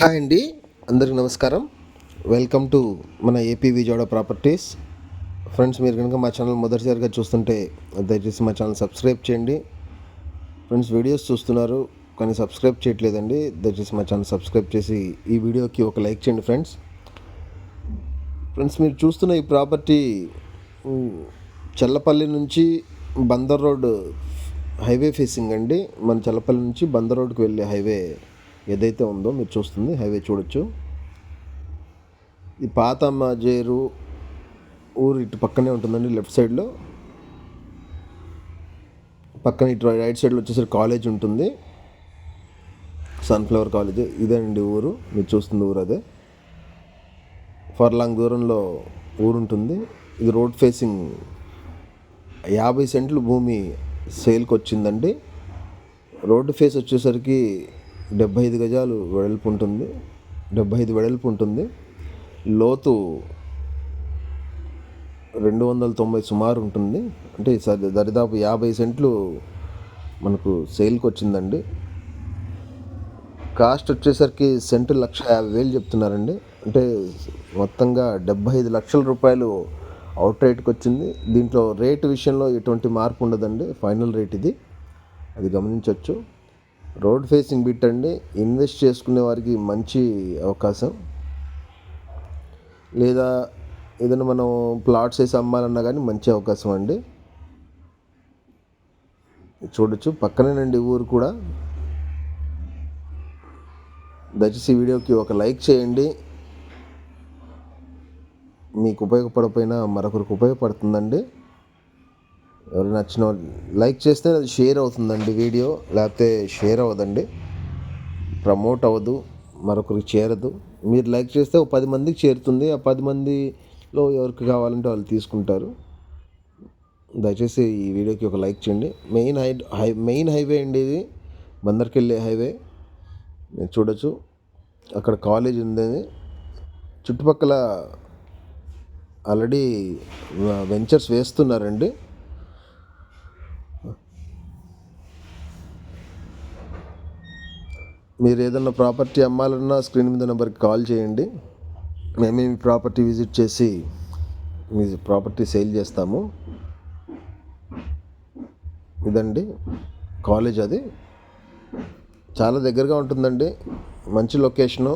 Hi అండి, అందరికీ నమస్కారం. వెల్కమ్ టు మన ఏపీ విజయవాడ ప్రాపర్టీస్. ఫ్రెండ్స్, మీరు కనుక మా ఛానల్ మొదటిసారిగా చూస్తుంటే దయచేసి మా ఛానల్ సబ్స్క్రైబ్ చేయండి. ఫ్రెండ్స్, వీడియోస్ చూస్తున్నారు కానీ సబ్స్క్రైబ్ చేయట్లేదండి. దయచేసి మా ఛానల్ సబ్స్క్రైబ్ చేసి ఈ వీడియోకి ఒక లైక్ చేయండి. ఫ్రెండ్స్, మీరు చూస్తున్న ఈ ప్రాపర్టీ చల్లపల్లి నుంచి బందర్ రోడ్ హైవే ఫేసింగ్ అండి. మన చల్లపల్లి నుంచి బందర్ రోడ్కి వెళ్ళే హైవే ఏదైతే ఉందో మీరు చూస్తుంది హైవే చూడొచ్చు. ఈ పాత మాజేరు ఊరు ఇటు పక్కనే ఉంటుందండి. లెఫ్ట్ సైడ్లో పక్కన ఇటు రైట్ సైడ్లో వచ్చేసరికి కాలేజ్ ఉంటుంది, సన్ఫ్లవర్ కాలేజ్. ఇదేనండి ఊరు, మీరు చూస్తుంది ఊరు అదే. ఫర్లాంగ్ దూరంలో ఊరు ఉంటుంది. ఇది రోడ్ ఫేసింగ్ 50 సెంట్లు భూమి సేల్కి వచ్చిందండి. రోడ్డు ఫేస్ వచ్చేసరికి 75 గజాలు వెడల్పు ఉంటుంది, 75 వెడల్పు ఉంటుంది. లోతు 290 సుమారు ఉంటుంది. అంటే దరిదాపు 50 సెంట్లు మనకు సేల్కి వచ్చిందండి. కాస్ట్ వచ్చేసరికి సెంటు 1,50,000 చెప్తున్నారండి. అంటే మొత్తంగా 75 లక్షల రూపాయలు అవుట్ రేట్కి వచ్చింది. దీంట్లో రేటు విషయంలో ఎటువంటి మార్పు ఉండదండి, ఫైనల్ రేట్ ఇది, అది గమనించవచ్చు. రోడ్ ఫేసింగ్ బిట్ అండి. ఇన్వెస్ట్ చేసుకునే వారికి మంచి అవకాశం. లేదా ఏదైనా మనం ప్లాట్స్ వేసి అమ్మాలన్నా కానీ మంచి అవకాశం అండి. చూడొచ్చు, పక్కనేనండి ఊరు కూడా. దయచేసి ఈ వీడియోకి ఒక లైక్ చేయండి. మీకు ఉపయోగపడకపోయినా మరొకరికి ఉపయోగపడుతుందండి. ఎవరు నచ్చిన లైక్ చేస్తే అది షేర్ అవుతుందండి వీడియో, లేకపోతే షేర్ అవ్వదండి, ప్రమోట్ అవ్వదు, మరొకరికి చేరదు. మీరు లైక్ చేస్తే ఒక 10 మందికి చేరుతుంది. ఆ 10 మందిలో ఎవరికి కావాలంటే వాళ్ళు తీసుకుంటారు. దయచేసి ఈ వీడియోకి ఒక లైక్ చేయండి. మెయిన్ హైవే అండి ఇది, బందర్కి వెళ్ళే హైవే. మీరు చూడొచ్చు, అక్కడ కాలేజ్ ఉంది. చుట్టుపక్కల ఆల్రెడీ వెంచర్స్ వేస్తున్నారండి. మీరు ఏదైనా ప్రాపర్టీ అమ్మాలన్నా స్క్రీన్ మీద నెంబర్కి కాల్ చేయండి. మేమే మీ ప్రాపర్టీ విజిట్ చేసి మీ ప్రాపర్టీ సేల్ చేస్తాము. ఇదండి కాలేజ్, అది చాలా దగ్గరగా ఉంటుందండి, మంచి లొకేషను.